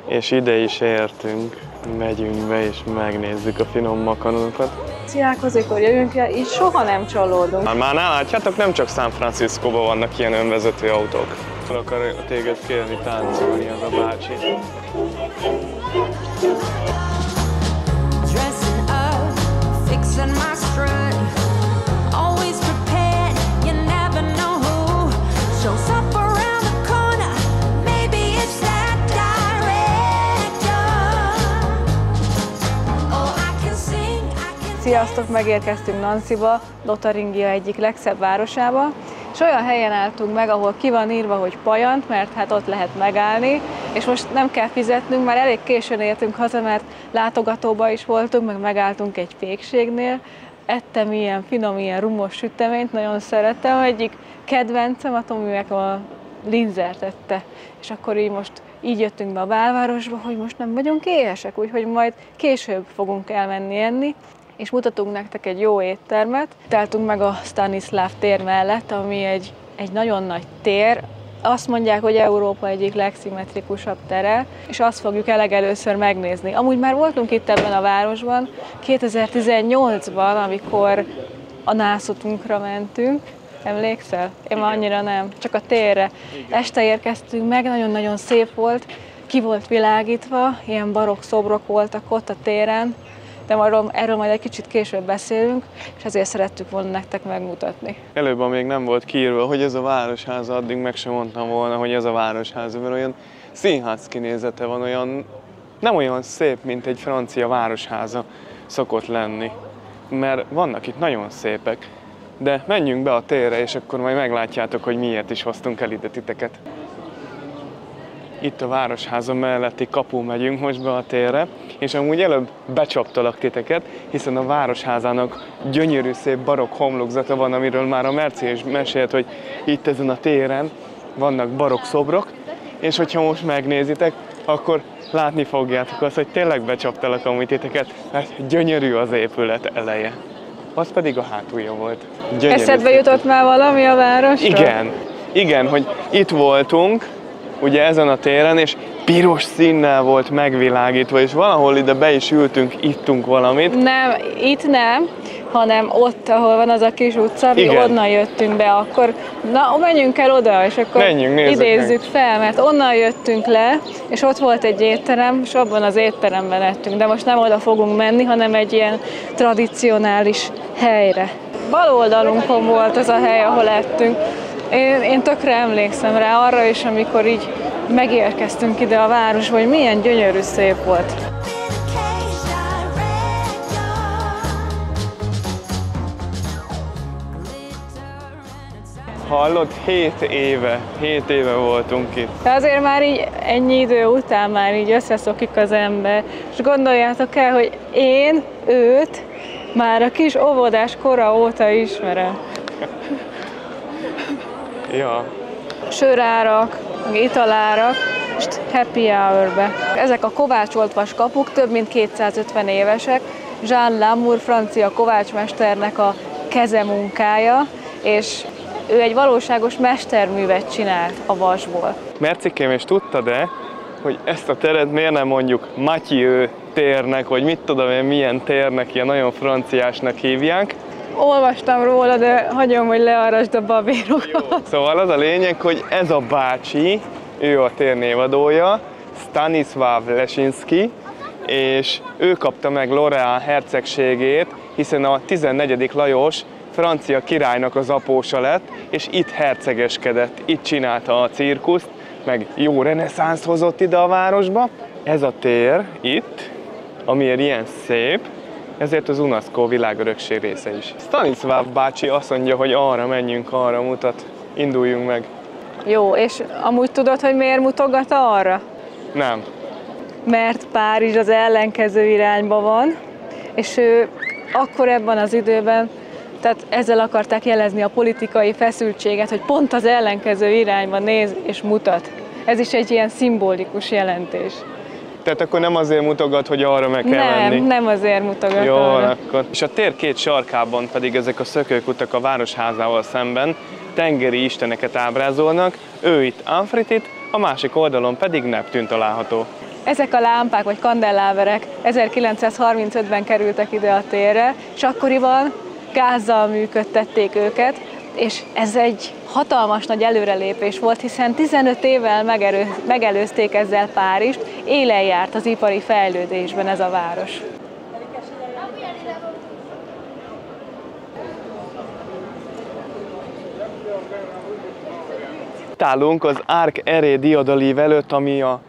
És ide is értünk, megyünk be és megnézzük a finom makaronokat. Amikor jövünk, így soha nem csalódunk. Már látjátok, nem csak San Franciscóban vannak ilyen önvezető autók. Fel akar téged kérni táncolni az a bácsi. Sziasztok! Megérkeztünk Nancyba, Lotaringia egyik legszebb városába, és olyan helyen álltunk meg, ahol ki van írva, hogy Pajant, mert hát ott lehet megállni, és most nem kell fizetnünk, már elég későn értünk haza, mert látogatóba is voltunk, meg megálltunk egy pékségnél. Ettem ilyen finom, ilyen rumos süteményt, nagyon szeretem, egyik kedvencem, a Tomi meg a linzert ette, és akkor így jöttünk be a belvárosba, hogy most nem vagyunk éhesek, úgyhogy majd később fogunk elmenni enni, és mutatunk nektek egy jó éttermet. Teltünk meg a Stanislav tér mellett, ami egy nagyon nagy tér. Azt mondják, hogy Európa egyik legszimmetrikusabb tere, és azt fogjuk legelőször megnézni. Amúgy már voltunk itt ebben a városban, 2018-ban, amikor a nászotunkra mentünk. Emlékszel? Én már annyira nem, csak a térre. Este érkeztünk meg, nagyon-nagyon szép volt, ki volt világítva, ilyen barokk szobrok voltak ott a téren, de erről majd egy kicsit később beszélünk, és ezért szerettük volna nektek megmutatni. Előbb még nem volt kiírva, hogy ez a városház, addig meg sem mondtam volna, hogy ez a városház, mert olyan színház kinézete van, nem olyan szép, mint egy francia városháza szokott lenni, mert vannak itt nagyon szépek. De menjünk be a térre, és akkor majd meglátjátok, hogy miért is hoztunk el ide titeket. Itt a városháza melletti kapu megyünk most be a térre, és amúgy előbb becsaptalak titeket, hiszen a városházának gyönyörű szép barokk homlokzata van, amiről már a Merci is mesélt, hogy itt ezen a téren vannak barokk szobrok, és hogyha most megnézitek, akkor látni fogjátok azt, hogy tényleg becsaptalak amúgy titeket, mert gyönyörű az épület eleje. Az pedig a hátulja volt. Eszedbe jutott már valami a városra? Igen, hogy itt voltunk, ugye ezen a téren, és piros színnel volt megvilágítva, és valahol ide be is ültünk, ittunk valamit. Nem, itt nem, hanem ott, ahol van az a kis utca, mi onnan jöttünk be, akkor na, menjünk el oda, és akkor idézzük fel, mert onnan jöttünk le, és ott volt egy étterem, és abban az étteremben ettünk, de most nem oda fogunk menni, hanem egy ilyen tradicionális helyre. Bal oldalunkon volt az a hely, ahol ettünk. Én tökre emlékszem rá arra is, amikor így megérkeztünk ide a városba, hogy milyen gyönyörű szép volt. Hallod? 7 éve voltunk itt. De azért már így ennyi idő után már így összeszokik az ember, és gondoljátok el, hogy én őt már a kis óvodás kora óta ismerem. Ja. Sörárak, italárak, és happy hour-be. Ezek a kovácsolt vaskapuk több mint 250 évesek. Jean Lamour francia kovácsmesternek a kezemunkája, és ő egy valóságos mesterművet csinált a vasból. Mercikém, és tudtad-e, hogy ezt a teret miért nem mondjuk Mathieu térnek, vagy mit tudom én milyen térnek, ilyen nagyon franciásnak hívják? Olvastam róla, de hagyom, hogy learasd a babérokat. Szóval az a lényeg, hogy ez a bácsi, ő a tér névadója, Stanislav Leszczynski, és ő kapta meg Lorraine hercegségét, hiszen a 14. Lajos francia királynak az apósa lett, és itt hercegeskedett, itt csinálta a cirkuszt, meg jó reneszánszt hozott ide a városba. Ez a tér itt, amiért ilyen szép, ezért az UNESCO világörökség része is. Stanislav bácsi azt mondja, hogy arra menjünk, arra mutat, induljunk meg. Jó, és amúgy tudod, hogy miért mutogat arra? Nem. Mert Párizs az ellenkező irányba van, és ő akkor ebben az időben, tehát ezzel akarták jelezni a politikai feszültséget, hogy pont az ellenkező irányba néz és mutat. Ez is egy ilyen szimbolikus jelentés. Tehát akkor nem azért mutogat, hogy arra meg kell menni? Nem azért mutogat jó, arra. Akkor. És a tér két sarkában pedig ezek a szökőkutak a városházával szemben tengeri isteneket ábrázolnak, ő itt Amfritit, a másik oldalon pedig Neptün található. Ezek a lámpák vagy kandelláberek 1935-ben kerültek ide a térre, és akkoriban gázzal működtették őket, és ez egy hatalmas nagy előrelépés volt, hiszen 15 évvel megelőzték ezzel Párizst, élen járt az ipari fejlődésben ez a város. Itt állunk az Arc Eré Diadaliv előtt, ami a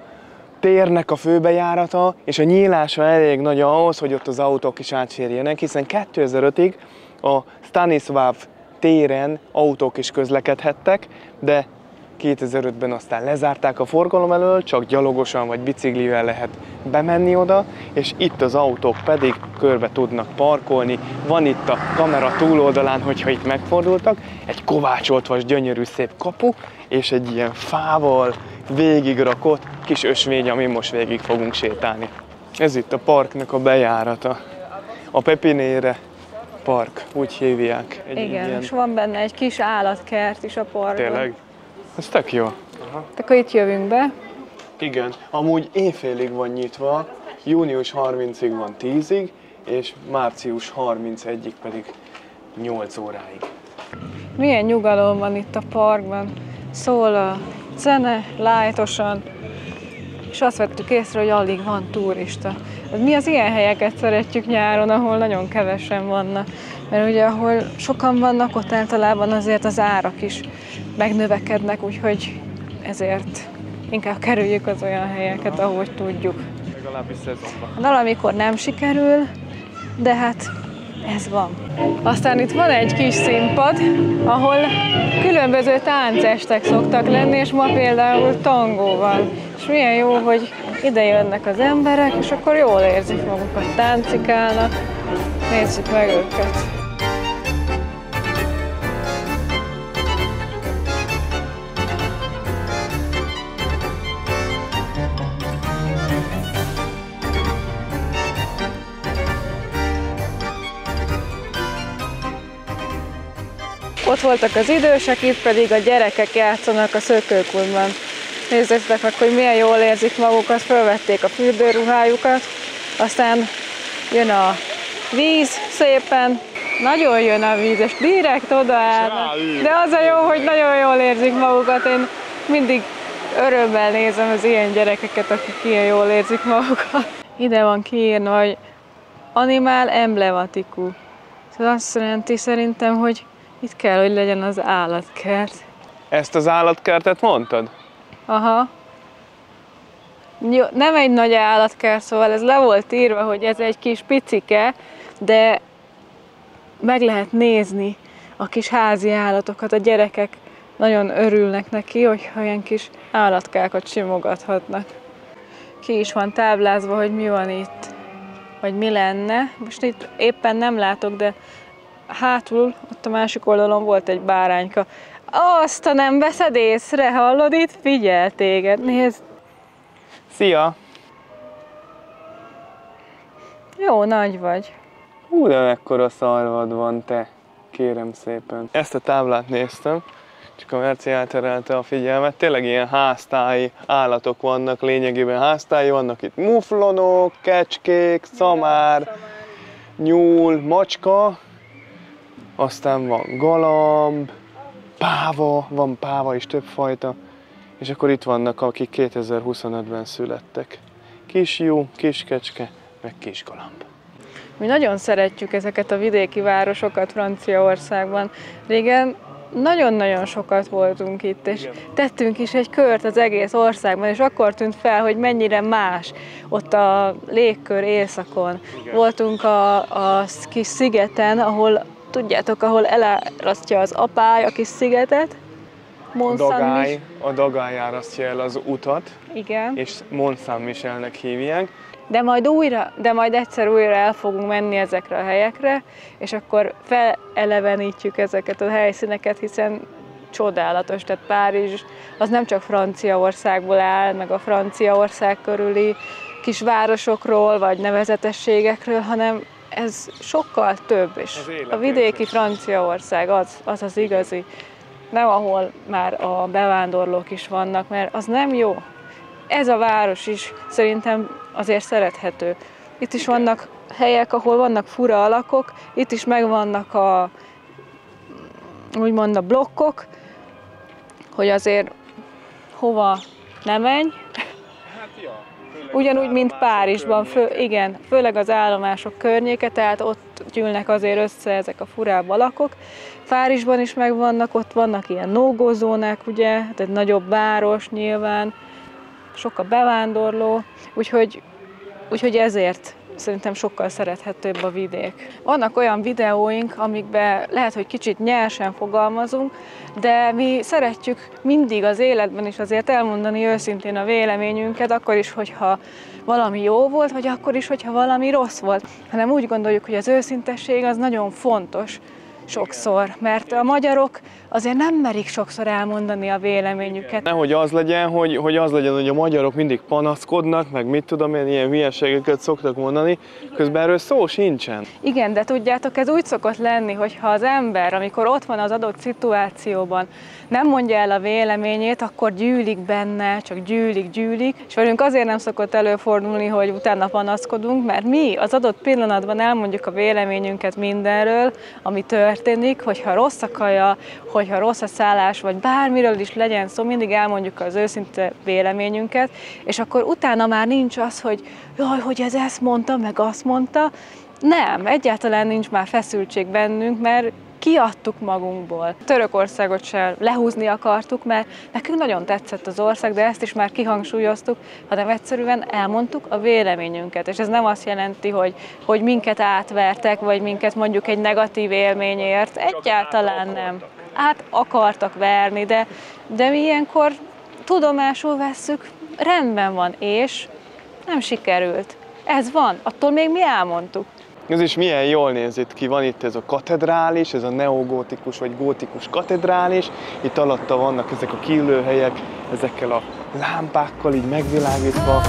térnek a főbejárata, és a nyílása elég nagy ahhoz, hogy ott az autók is átférjenek, hiszen 2005-ig a Stanisław téren autók is közlekedhettek, de 2005-ben aztán lezárták a forgalom elől, csak gyalogosan vagy biciklivel lehet bemenni oda, és itt az autók pedig körbe tudnak parkolni. Van itt a kamera túloldalán, hogyha itt megfordultak, egy kovácsolt vas gyönyörű szép kapu, és egy ilyen fával végigrakott kis ösvény, amin most végig fogunk sétálni. Ez itt a parknak a bejárata. A Pepinére park, úgy hívják. Igen, ilyen... és van benne egy kis állatkert is a parkban. Tényleg? Ez tök jó. Aha. Akkor itt jövünk be. Igen, amúgy éjfélig van nyitva, június 30-ig van 10-ig, és március 31-ig pedig 8 óráig. Milyen nyugalom van itt a parkban. Szól a zene lájtosan, és azt vettük észre, hogy alig van turista. Mi az ilyen helyeket szeretjük nyáron, ahol nagyon kevesen vannak. Mert ugye ahol sokan vannak, ott általában azért az árak is megnövekednek, úgyhogy ezért inkább kerüljük az olyan helyeket, ahogy tudjuk. Legalábbis szezonban. Valamikor nem sikerül, de hát ez van. Aztán itt van egy kis színpad, ahol különböző táncestek szoktak lenni, és ma például tangó van. És milyen jó, hogy ide jönnek az emberek, és akkor jól érzik magukat, táncikálnak. Nézzük meg őket! Ott voltak az idősek, itt pedig a gyerekek játszanak a szökőkútban. Nézzétek meg, hogy milyen jól érzik magukat, fölvették a fürdőruhájukat, aztán jön a víz szépen, nagyon jön a víz, és direkt odaállnak. De az a jó, hogy nagyon jól érzik magukat, én mindig örömmel nézem az ilyen gyerekeket, akik ilyen jól érzik magukat. Ide van kiírva, hogy animál emblematiku. Ez azt jelenti szerintem, hogy itt kell, hogy legyen az állatkert. Ezt az állatkertet mondtad? Aha. Jó, nem egy nagy állatkert, szóval ez le volt írva, hogy ez egy kis picike, de meg lehet nézni a kis házi állatokat. A gyerekek nagyon örülnek neki, hogyha ilyen kis állatkákat simogathatnak. Ki is van táblázva, hogy mi van itt, vagy mi lenne. Most itt éppen nem látok, de hátul, ott a másik oldalon volt egy bárányka. Azt, ha nem veszed észre, hallod itt? Figyel téged, nézd! Szia! Jó nagy vagy. Hú, de mekkora szarvad van, te! Kérem szépen. Ezt a táblát néztem, csak a Merci elterelte a figyelmet. Tényleg ilyen háztáji állatok vannak, lényegében háztáji vannak itt. Muflonok, kecskék, szamár, nyúl, macska, aztán van galamb, páva, van páva is többfajta, és akkor itt vannak, akik 2025-ben születtek. Kisjú, kiskecske, meg kisgalamb. Mi nagyon szeretjük ezeket a vidéki városokat Franciaországban. Régen nagyon-nagyon sokat voltunk itt, és tettünk is egy kört az egész országban, és akkor tűnt fel, hogy mennyire más ott a légkör északon. Igen. Voltunk a kis szigeten, ahol tudjátok, ahol elárasztja az apály a kis szigetet. A dagály árasztja el az utat, igen. És Mont Saint-Michelnek hívják. De majd egyszer újra el fogunk menni ezekre a helyekre, és akkor felelevenítjük ezeket a helyszíneket, hiszen csodálatos. Tehát Párizs az nem csak Franciaországból áll, meg a Franciaország körüli kisvárosokról, vagy nevezetességekről, hanem ez sokkal több, és a vidéki Franciaország az igazi, nem ahol már a bevándorlók is vannak, mert az nem jó. ez a város is szerintem azért szerethető. Itt is vannak helyek, ahol vannak fura alakok, itt is megvannak úgymond a blokkok, hogy azért hova ne menj. Ugyanúgy, mint Párizsban, igen, főleg az állomások környéke, tehát ott gyűlnek azért össze ezek a furább alakok. Párizsban is megvannak, ott vannak ilyen no-go zónák, ugye, tehát nagyobb város nyilván, sok a bevándorló, úgyhogy ezért szerintem sokkal szerethetőbb a vidék. Vannak olyan videóink, amikben lehet, hogy kicsit nyersen fogalmazunk, de mi szeretjük mindig az életben is azért elmondani őszintén a véleményünket, akkor is, hogyha valami jó volt, vagy akkor is, hogyha valami rossz volt. Hanem úgy gondoljuk, hogy az őszintesség az nagyon fontos sokszor, mert a magyarok azért nem merik sokszor elmondani a véleményüket. Nehogy az legyen, hogy a magyarok mindig panaszkodnak, meg mit tudom én, ilyen hülyeségeket szoktak mondani, közben erről szó sincsen. Igen, de tudjátok, ez úgy szokott lenni, hogyha az ember, amikor ott van az adott szituációban, nem mondja el a véleményét, akkor gyűlik benne, csak gyűlik, és velünk azért nem szokott előfordulni, hogy utána panaszkodunk, mert mi az adott pillanatban elmondjuk a véleményünket mindenről, ami történik, hogyha rossz a kaja, hogyha rossz a szállás, vagy bármiről is legyen szó, mindig elmondjuk az őszinte véleményünket, és akkor utána már nincs az, hogy jaj, hogy ez ezt mondta, meg azt mondta. Nem, egyáltalán nincs már feszültség bennünk, mert kiadtuk magunkból. Törökországot sem lehúzni akartuk, mert nekünk nagyon tetszett az ország, de ezt is már kihangsúlyoztuk, hanem egyszerűen elmondtuk a véleményünket. És ez nem azt jelenti, hogy minket átvertek, vagy minket mondjuk egy negatív élményért. Egyáltalán nem. Át akartak verni, de mi ilyenkor tudomásul vesszük, rendben van, és nem sikerült. Ez van, attól még mi elmondtuk. Ez is milyen jól néz itt ki, van itt ez a katedrális, ez a neogótikus vagy gótikus katedrális, itt alatta vannak ezek a kiülőhelyek, ezekkel a lámpákkal így megvilágítva.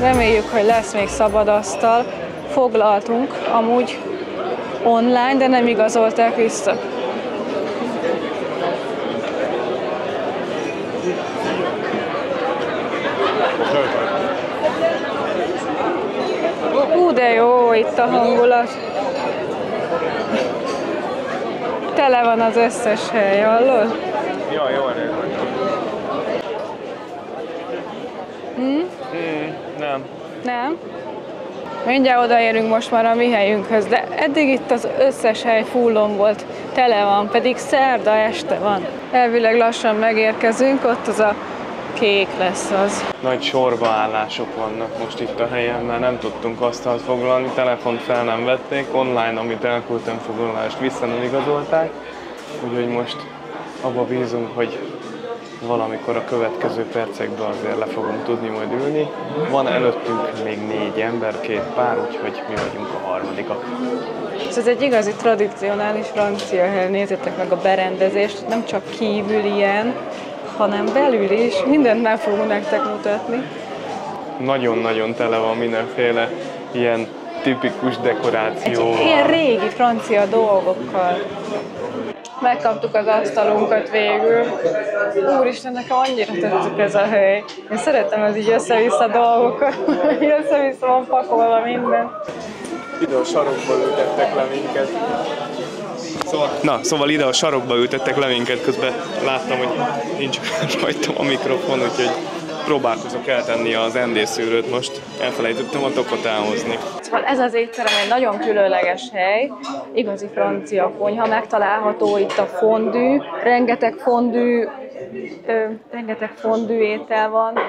Reméljük, hogy lesz még szabad asztal. Foglaltunk amúgy online, de nem igazolták vissza. De jó itt a hangulat. Tele van az összes hely, hallod? Ja, jól néz. Nem. Nem? Mindjárt odaérünk most már a mi helyünkhöz, de eddig itt az összes hely fullon volt, tele van, pedig szerda este van. Elvileg lassan megérkezünk, ott az a kék lesz az. Nagy sorbaállások vannak most itt a helyen, mert nem tudtunk asztalt foglalni, telefont fel nem vették, online, amit elküldtem foglalást vissza nem igazolták, úgyhogy most abba bízunk, hogy valamikor a következő percekben azért le fogunk tudni majd ülni. Van előttünk még 4 ember, 2 pár, úgyhogy mi vagyunk a harmadikak. Ez egy igazi tradicionális francia hely, nézzétek meg a berendezést, nem csak kívül ilyen, hanem belül is, mindent meg fogunk nektek mutatni. Nagyon-nagyon tele van mindenféle ilyen tipikus dekorációval. Ilyen régi francia dolgokkal. Megkaptuk az asztalunkat végül. Úristen, nekem annyira tetszik ez a hely. Én szeretem az így össze-vissza dolgokat, össze-vissza van pakolva minden. Ide a sarokba ültettek le minket. Szóval ide a sarokba ültettek le minket, közben láttam, hogy nincs rajtam a mikrofon, úgyhogy próbálkozok eltenni az ND-szűrőt most. Elfelejtettem a tokot elhozni. Szóval ez az étterem egy nagyon különleges hely, igazi francia konyha, megtalálható itt a fondű, rengeteg fondű étel van.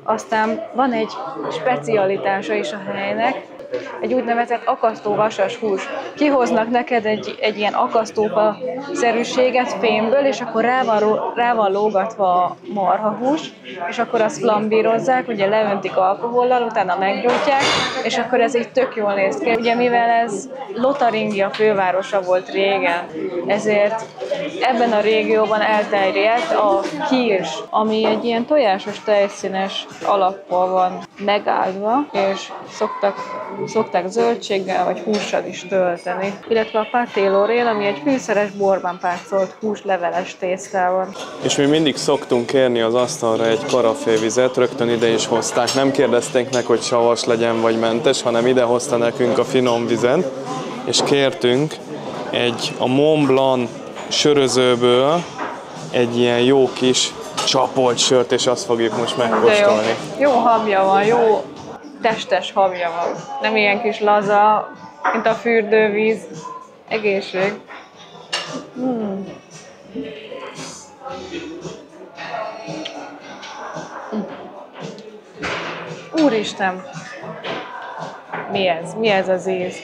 Aztán van egy specialitása is a helynek, egy úgynevezett akasztóvasas hús. Kihoznak neked egy ilyen akasztófa-szerűséget fémből, és akkor rá van lógatva a marhahús, és akkor azt flambírozzák, ugye leöntik alkohollal, utána meggyújtják, és akkor ez így tök jól néz ki. Ugye mivel ez Lotharingia fővárosa volt régen, ezért Ebben a régióban elterjedt a kirs, ami egy ilyen tojásos tejszínes alappal van megáldva, és szokták zöldséggel vagy hússal is tölteni. Illetve a pâté lorraine, ami egy fűszeres borban pácolt húsleveles tésztával. És mi mindig szoktunk kérni az asztalra egy karafévizet, rögtön ide is hozták. Nem kérdezték meg, hogy savas legyen vagy mentes, hanem ide hozta nekünk a finom vizet, és kértünk a Mont Blanc sörözőből egy ilyen jó kis csapolt sört, és azt fogjuk most megkóstolni. Jó habja van, jó testes habja van. Nem ilyen kis laza, mint a fürdővíz. Egészség. Úristen! Mi ez? Mi ez az íz?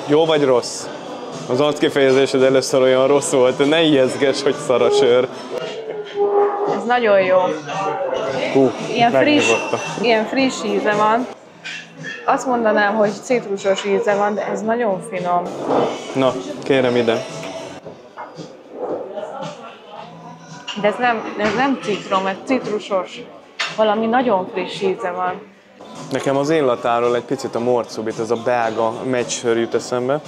Jó vagy rossz? Az arckifejezésed először olyan rossz volt, ne ijeszgess, hogy szar a sör. Ez nagyon jó. Ilyen friss íze van. Azt mondanám, hogy citrusos íze van, de ez nagyon finom. Na, kérem ide. De ez nem citrom, ez citrusos. Valami nagyon friss íze van. Nekem az illatáról egy picit a morcubit, ez a belga meccsör jut eszembe.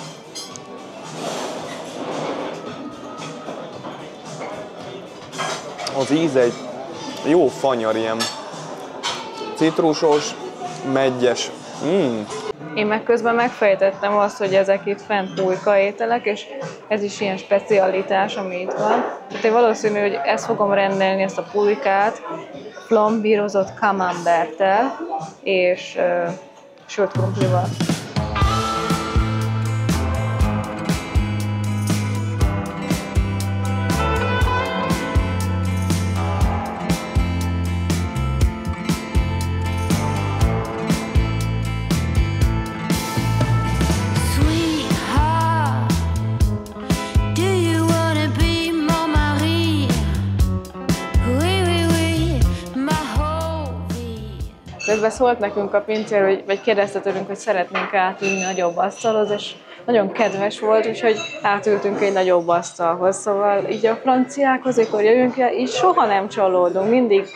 Az íz egy jó fanyar, ilyen citrusos, meggyes. Én meg közben megfejtettem azt, hogy ezek itt fent pulyka ételek, és ez is ilyen specialitás, ami itt van. Tehát én valószínű, hogy ezt fogom rendelni, ezt a pulykát, flambírozott camemberttel és sült krumplival. Közben szólt nekünk a pincér, vagy kérdezte tőlünk, hogy szeretnénk átülni nagyobb asztalhoz, és nagyon kedves volt, úgyhogy átültünk egy nagyobb asztalhoz. Szóval így a franciákhoz, amikor jövünk, így soha nem csalódunk. Mindig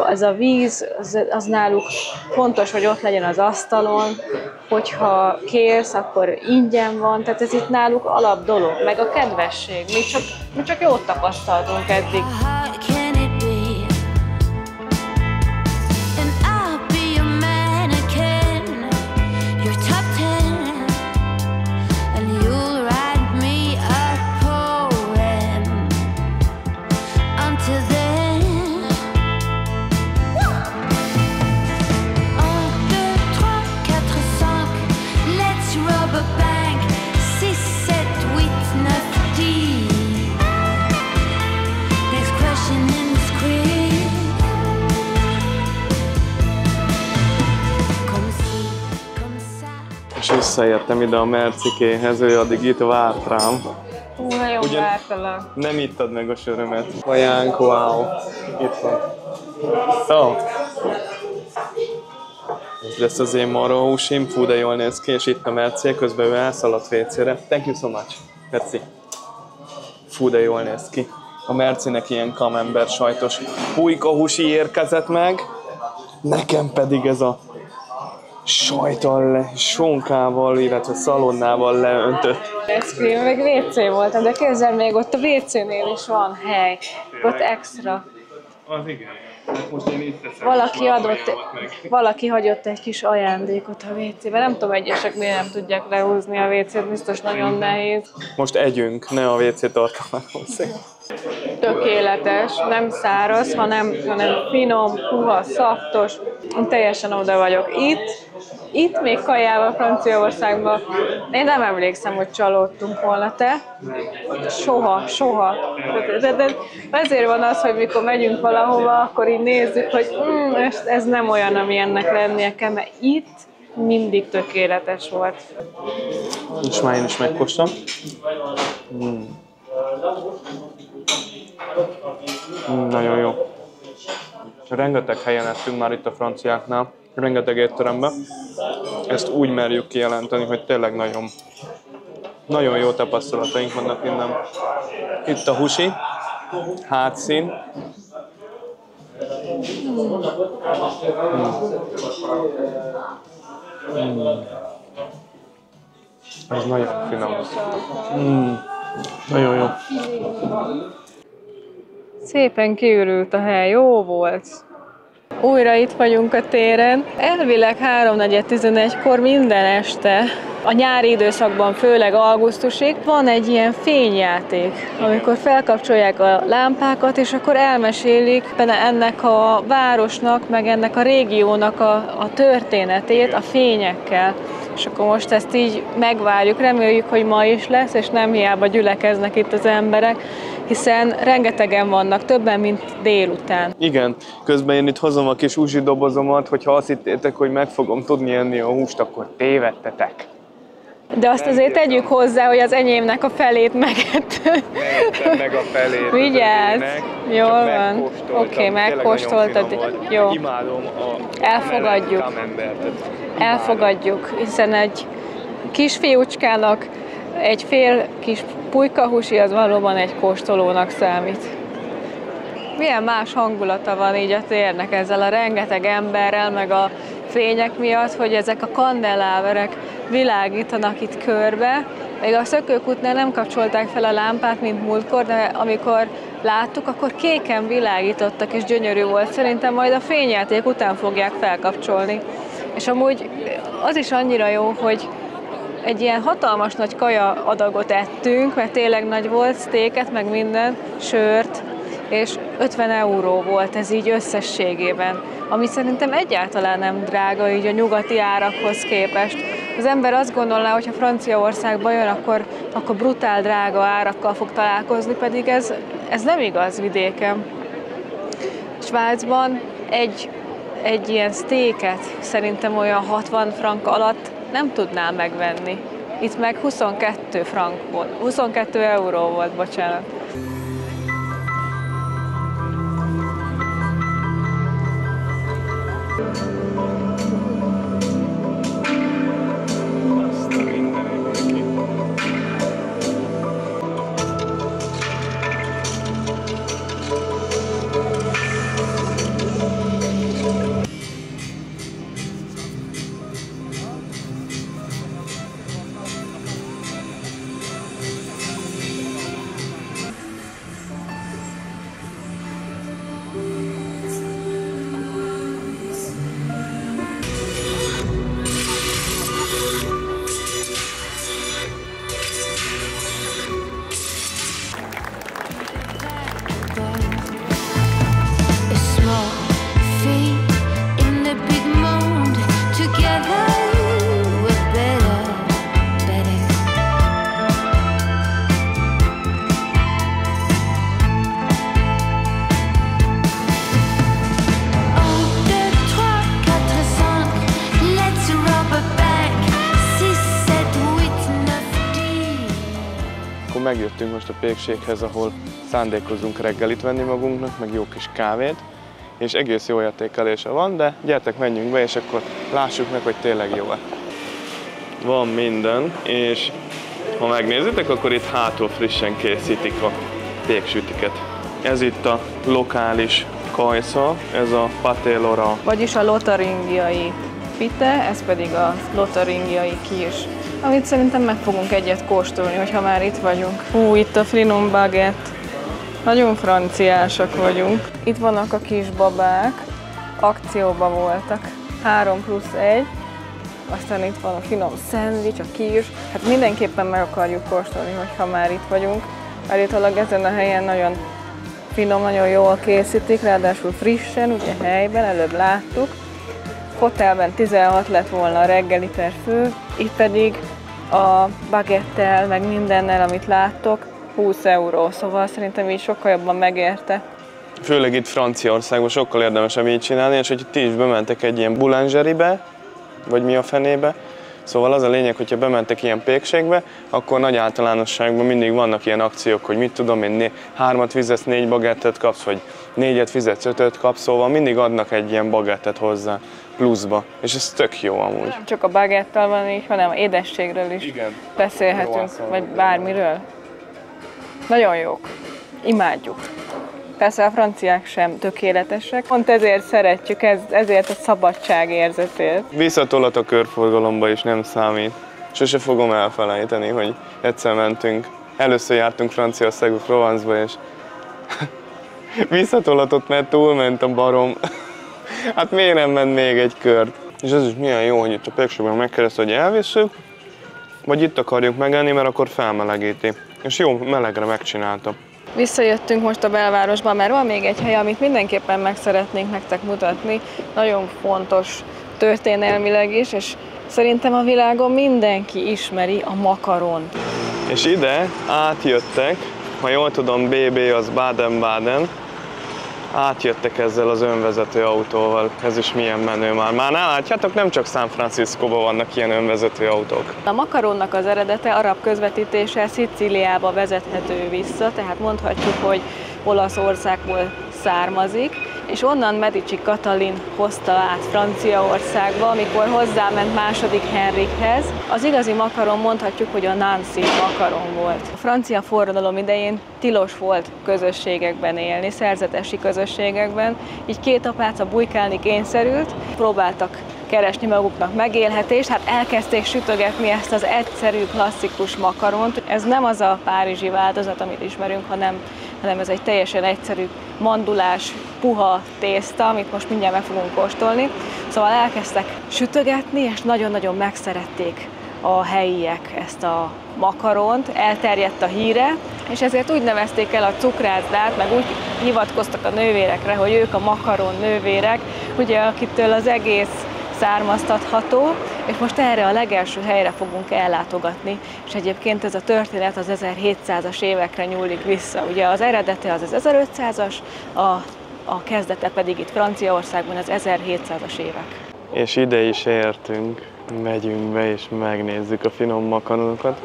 ez a víz, az náluk fontos, hogy ott legyen az asztalon, hogyha kérsz, akkor ingyen van, tehát ez itt náluk alap dolog, meg a kedvesség. Mi csak jót tapasztaltunk eddig. És visszaértem ide a Mercikéhez, ő addig itt várt rám. Nagyon vártalak. Nem ittad meg a sörömet. Vajánk, wow. Itt van. So. Ez lesz az én marhahúsim, fú, de jól néz ki, és itt a Merci, közben ő elszaladt WC-re. Thank you so much. Merci. Fú, de jól néz ki. A Mercinek ilyen camembert sajtos pulykahúsi érkezett meg, nekem pedig ez a sajttal, sonkával, illetve szalonnával leöntött. Eszkrém, meg WC volt, de képzeld, még ott a WC-nél is van hely, ott extra. Az igen. Most én itt teszem, valaki hagyott egy kis ajándékot a WC-be. Nem tudom, egyesek miért nem tudják lehúzni a WC-t, biztos nagyon nehéz. Most együnk, ne a WC tartalmához. Tökéletes, nem száraz, hanem finom, puha, szaftos. Én teljesen oda vagyok. Itt még kajával Franciaországban, én nem emlékszem, hogy csalódtunk volna, te? Soha. De ezért van az, hogy mikor megyünk valahova, akkor így nézzük, hogy ez nem olyan, ami ennek lennie kell, mert itt mindig tökéletes volt. És már én is megkóstolom. Nagyon jó. Rengeteg helyen ettünk már itt a franciáknál, rengeteg étteremben. Ezt úgy merjük kijelenteni, hogy tényleg nagyon jó tapasztalataink vannak innen. Itt a husi, hátszín. Ez nagyon finom. Nagyon jó. Szépen kiürült a hely, jó volt. Újra itt vagyunk a téren. Elvileg 3:11-kor minden este, a nyári időszakban, főleg augusztusig, van egy ilyen fényjáték, amikor felkapcsolják a lámpákat, és akkor elmesélik ennek a városnak, meg ennek a régiónak a történetét a fényekkel. És akkor most ezt így megvárjuk, reméljük, hogy ma is lesz, és nem hiába gyülekeznek itt az emberek, hiszen rengetegen vannak, többen, mint délután. Igen, közben én itt hozom a kis uzsi dobozomat, hogyha azt hittétek, hogy meg fogom tudni enni a húst, akkor tévedtetek. De azt azért tegyük hozzá, hogy az enyémnek a felét megettük. Megettem meg a felét. Vigyázz! Jól van. Oké, megkóstoltad. Jó. Imádom a elfogadjuk. Elfogadjuk, hiszen egy kisfiúcskának egy fél kis pulykahusi az valóban egy kóstolónak számít. Milyen más hangulata van így a térnek ezzel a rengeteg emberrel, meg a fények miatt, hogy ezek a kandeláberek világítanak itt körbe. Még a szökőkútnál nem kapcsolták fel a lámpát, mint múltkor, de amikor láttuk, akkor kéken világítottak, és gyönyörű volt. Szerintem majd a fényjáték után fogják felkapcsolni. És amúgy az is annyira jó, hogy egy ilyen hatalmas nagy kaja adagot ettünk, mert tényleg nagy volt, sztéket, meg minden, sört, és 50 euró volt ez így összességében, ami szerintem egyáltalán nem drága így a nyugati árakhoz képest. Az ember azt gondolná, hogy ha Franciaországba jön, akkor brutál drága árakkal fog találkozni, pedig ez nem igaz vidéken. Svájcban egy ilyen sztéket szerintem olyan 60 frank alatt nem tudnál megvenni. Itt meg 22 frank volt, 22 euró volt, bocsánat. Megjöttünk most a pékséghez, ahol szándékozunk reggelit venni magunknak, meg jó kis kávét, és egész jó értékelése van, de gyertek, menjünk be, és akkor lássuk meg, hogy tényleg jó-e. Van minden, és ha megnézitek, akkor itt hátul frissen készítik a péksütiket. Ez itt a lokális kajsza, ez a paté lora. Vagyis a lotaringiai pite, ez pedig a lotaringiai kirs, amit szerintem meg fogunk egyet kóstolni, hogyha már itt vagyunk. Itt a finom baguette. Nagyon franciásak vagyunk. Itt vannak a kis babák, akcióban voltak. 3+1. Aztán itt van a finom szendvics, a kirs. Hát mindenképpen meg akarjuk kóstolni, hogyha már itt vagyunk. Állítólag ezen a helyen nagyon finom, nagyon jól készítik, ráadásul frissen, ugye helyben, előbb láttuk. Hotelben 16 lett volna a reggeli per fő, itt pedig a bagettel, meg mindennel, amit láttok, 20 euró, szóval szerintem így sokkal jobban megérte. Főleg itt Franciaországban sokkal érdemesebb így csinálni, és hogy ti is bementek egy ilyen boulangerie-be, vagy mi a fenébe, szóval az a lényeg, hogyha bementek ilyen pékségbe, akkor nagy általánosságban mindig vannak ilyen akciók, hogy mit tudom én, 3-at fizetsz, 4 bagettet kapsz, vagy 4-et fizetsz, 5-öt kapsz, szóval mindig adnak egy ilyen bagettet hozzá pluszba, és ez tök jó amúgy. Nem csak a bagettel van így, hanem édességről is. Igen. Beszélhetünk, vagy bármiről. Nagyon jók. Imádjuk. Persze a franciák sem tökéletesek, pont ezért szeretjük, ezért a szabadság érzetét. Visszatolat a körforgalomba is nem számít. Sose fogom elfelejteni, hogy egyszer mentünk, először jártunk Franciaországba, Provence-ba, és visszatolatott, mert túlment a barom. Hát miért nem ment még egy kört? És ez is milyen jó, hogy itt a Péksőben megkérdezte, hogy elvisszük, vagy itt akarjuk megenni, mert akkor felmelegíti. És jó, melegre megcsinálta. Visszajöttünk most a belvárosba, mert van még egy hely, amit mindenképpen meg szeretnénk nektek mutatni. Nagyon fontos történelmileg is, és szerintem a világon mindenki ismeri a makaront. És ide átjöttek, ha jól tudom, BB az Baden-Baden, átjöttek ezzel az önvezető autóval. Ez is milyen menő már. Már látjátok, nem csak San Franciscóban vannak ilyen önvezető autók. A makaronnak az eredete arab közvetítéssel Szicíliába vezethető vissza, tehát mondhatjuk, hogy Olaszországból származik, és onnan Medici Katalin hozta át Franciaországba, amikor hozzáment második Henrikhez. Az igazi makaron mondhatjuk, hogy a Nancy makaron volt. A francia forradalom idején tilos volt közösségekben élni, szerzetesi közösségekben, így két apáca bujkálni kényszerült, próbáltak keresni maguknak megélhetést, hát elkezdték sütögetni ezt az egyszerű, klasszikus makaront. Ez nem az a párizsi változat, amit ismerünk, hanem ez egy teljesen egyszerű mandulás, puha tészta, amit most mindjárt meg fogunk kóstolni. Szóval elkezdtek sütögetni, és nagyon-nagyon megszerették a helyiek ezt a makaront, elterjedt a híre, és ezért úgy nevezték el a cukrászdát, meg úgy hivatkoztak a nővérekre, hogy ők a makaron nővérek, ugye akitől az egész származtatható, és most erre a legelső helyre fogunk ellátogatni, és egyébként ez a történet az 1700-as évekre nyúlik vissza. Ugye az eredete az 1500-as, a kezdete pedig itt Franciaországban az 1700-as évek. És ide is értünk, megyünk be és megnézzük a finom makaronokat,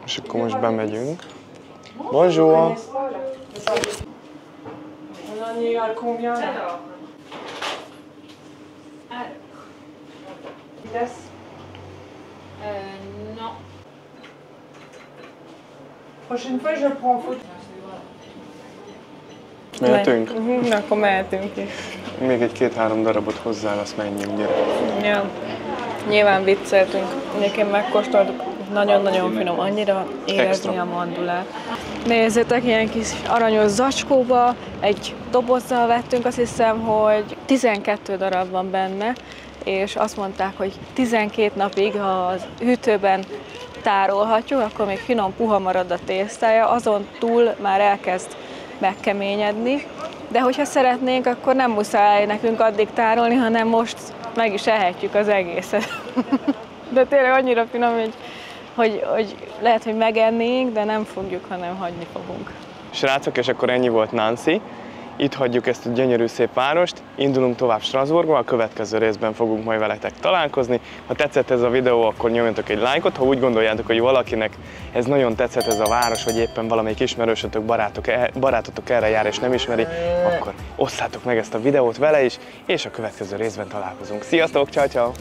és akkor most bemegyünk. Bonjour! Non. Prochaine fois, je prends en photo. Mehetünk? Na, akkor mehetünk is. Még egy 2-3 darabot hozzá, azt menjünk, gyere. Ja. Nyilván vicceltünk, egyébként megkóstoltuk, nagyon-nagyon finom, annyira érezni Extra. a mandulát. Nézzétek, ilyen kis aranyos zacskóba, egy dobozzal vettünk, azt hiszem, hogy 12 darab van benne, és azt mondták, hogy 12 napig, ha az hűtőben tárolhatjuk, akkor még finom, puha marad a tésztája, azon túl már elkezd megkeményedni, de hogyha szeretnénk, akkor nem muszáj nekünk addig tárolni, hanem most meg is ehetjük az egészet. De tényleg annyira finom, hogy lehet, hogy megennénk, de nem fogjuk, hanem hagyni fogunk. Srácok, és akkor ennyi volt Nancy. Itt hagyjuk ezt a gyönyörű szép várost, indulunk tovább Strasbourgba, a következő részben fogunk majd veletek találkozni. Ha tetszett ez a videó, akkor nyomjatok egy lájkot, ha úgy gondoljátok, hogy valakinek ez nagyon tetszett ez a város, vagy éppen valamelyik ismerősötök, barátotok erre jár és nem ismeri, akkor osszátok meg ezt a videót vele is, és a következő részben találkozunk. Sziasztok, ciao, ciao.